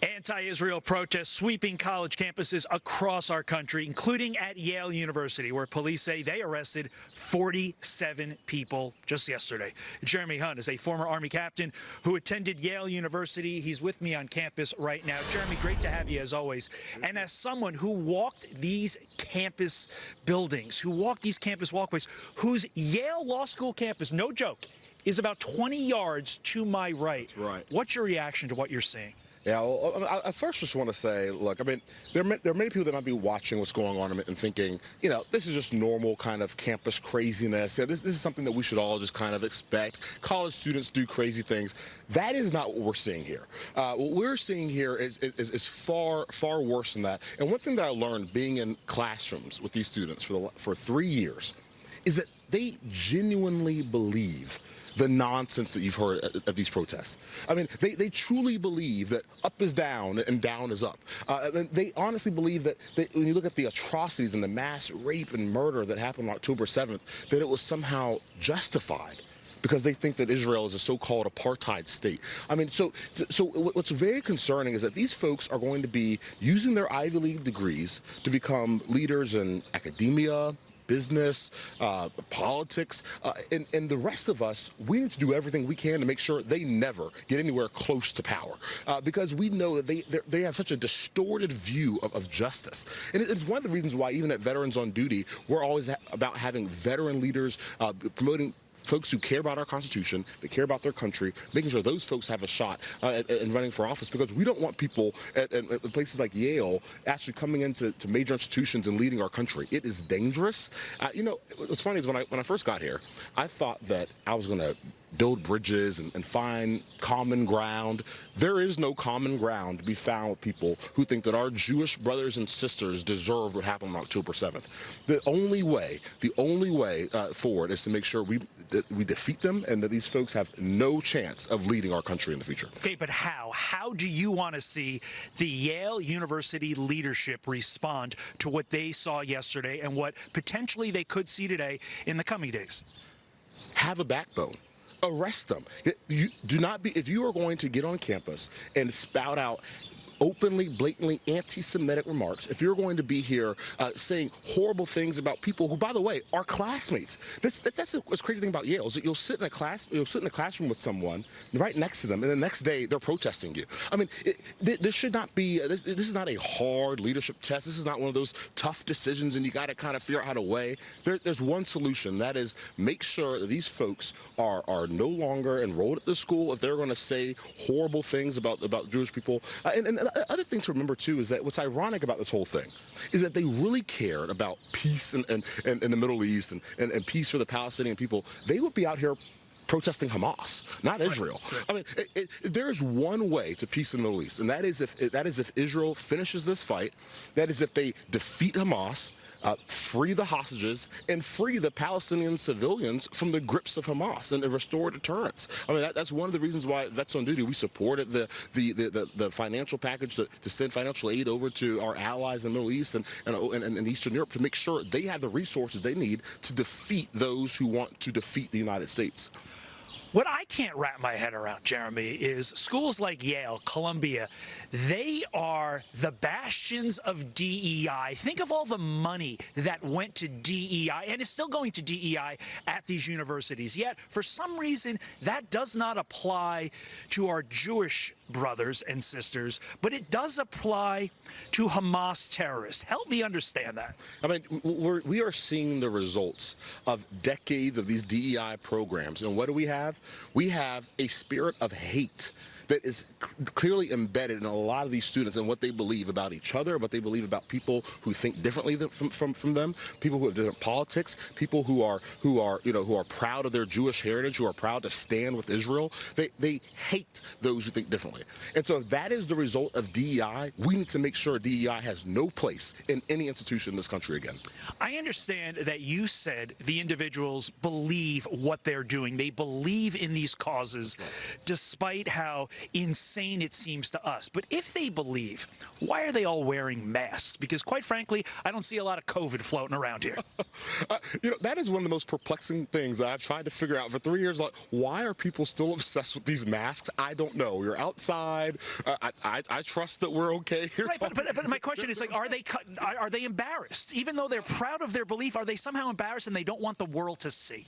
Anti-Israel protests sweeping college campuses across our country, including at Yale University, where police say they arrested 47 people just yesterday. Jeremy Hunt is a former Army captain who attended Yale University. He's with me on campus right now. Jeremy, great to have you as always. And as someone who walked these campus buildings, who walked these campus walkways, whose Yale Law School campus, no joke, is about 20 yards to my right. That's right. What's your reaction to what you're seeing? Yeah, well, I first just want to say, look, I mean, there are many people that might be watching what's going on and thinking, you know, this is just normal kind of campus craziness. Yeah, this is something that we should all just kind of expect. College students do crazy things. That is not what we're seeing here. What we're seeing here is far, far worse than that. And one thing that I learned being in classrooms with these students for 3 years is that they genuinely believe the nonsense that you've heard at these protests. I mean, they truly believe that up is down and down is up. They honestly believe that when you look at the atrocities and the mass rape and murder that happened on October 7th, that it was somehow justified because they think that Israel is a so-called apartheid state. I mean, so what's very concerning is that these folks are going to be using their Ivy League degrees to become leaders in academia, business, politics, and the rest of us, we need to do everything we can to make sure they never get anywhere close to power, because we know that they have such a distorted view of justice. And it's one of the reasons why even at Veterans on Duty, we're always about having veteran leaders promoting folks who care about our Constitution, they care about their country, making sure those folks have a shot in running for office, because we don't want people at places like Yale actually coming into major institutions and leading our country. It is dangerous. You know, what's funny is when I first got here, I thought that I was going to build bridges and find common ground. There is no common ground to be found with people who think that our Jewish brothers and sisters deserve what happened on October 7th. The only way forward is to make sure we defeat them and that these folks have no chance of leading our country in the future. Okay, but how? How do you want to see the Yale University leadership respond to what they saw yesterday and what potentially they could see today in the coming days? Have a backbone. Arrest them. You do not be, if you are going to get on campus and spout out openly, blatantly anti-Semitic remarks, if you're going to be here saying horrible things about people who, by the way, are classmates. That's the crazy thing about Yale is that you'll sit in a classroom with someone right next to them, and the next day they're protesting you. I mean, this should not be. This is not a hard leadership test. This is not one of those tough decisions, and you got to kind of figure out how to weigh. There's one solution. That is, make sure that these folks are no longer enrolled at the school if they're going to say horrible things about Jewish people. And other thing to remember, too, is that what's ironic about this whole thing is that they really cared about peace in the Middle East and peace for the Palestinian people. They would be out here protesting Hamas, not Israel. Right. I mean, there is one way to peace in the Middle East, and that is if Israel finishes this fight, that is if they defeat Hamas, free the hostages, and free the Palestinian civilians from the grips of Hamas and restore deterrence. I mean, that's one of the reasons why Vets on Duty, we supported the financial package to send financial aid over to our allies in the Middle East and Eastern Europe to make sure they have the resources they need to defeat those who want to defeat the United States. What I can't wrap my head around, Jeremy, is schools like Yale, Columbia, they are the bastions of DEI. Think of all the money that went to DEI and is still going to DEI at these universities. Yet, for some reason, that does not apply to our Jewish brothers and sisters, but it does apply to Hamas terrorists. Help me understand that. I mean, we are seeing the results of decades of these DEI programs. And what do we have? We have a spirit of hate that is clearly embedded in a lot of these students and what they believe about each other, what they believe about people who think differently from them, people who have different politics, people who are proud of their Jewish heritage, who are proud to stand with Israel. They hate those who think differently. And so if that is the result of DEI, we need to make sure DEI has no place in any institution in this country again. I understand that you said the individuals believe what they're doing. They believe in these causes, despite how insane it seems to us. But if they believe, why are they all wearing masks? Because quite frankly, I don't see a lot of COVID floating around here. That is one of the most perplexing things that I've tried to figure out for 3 years. Like, why are people still obsessed with these masks? I don't know. You're outside. I trust that we're okay here. Right, but my question is, like, are they embarrassed? Even though they're proud of their belief, are they somehow embarrassed and they don't want the world to see?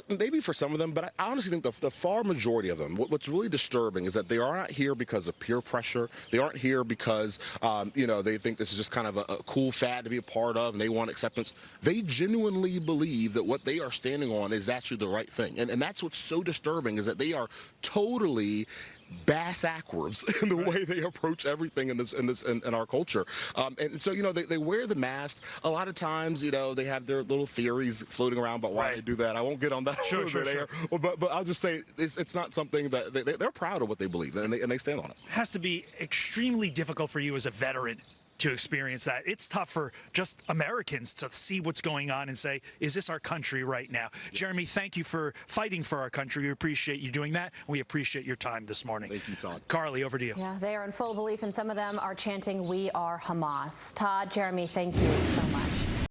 Maybe for some of them, but I honestly think the far majority of them, what's really disturbing is that they are not here because of peer pressure. They aren't here because, they think this is just kind of a cool fad to be a part of and they want acceptance. They genuinely believe that what they are standing on is actually the right thing. And that's what's so disturbing, is that they are totally bass-ackwards in the way they approach everything in our culture. And so, they wear the masks. A lot of times, they have their little theories floating around about why they do that. I won't get on that. Sure. But I'll just say it's not something that they're proud of what they believe, and they stand on it. It has to be extremely difficult for you as a veteran to experience that. It's tough for just Americans to see what's going on and say, is this our country right now? Jeremy, thank you for fighting for our country. We appreciate you doing that. We appreciate your time this morning. Thank you, Todd. Carly, over to you. Yeah, they are in full belief, and some of them are chanting, "We are Hamas." Todd, Jeremy, thank you so much.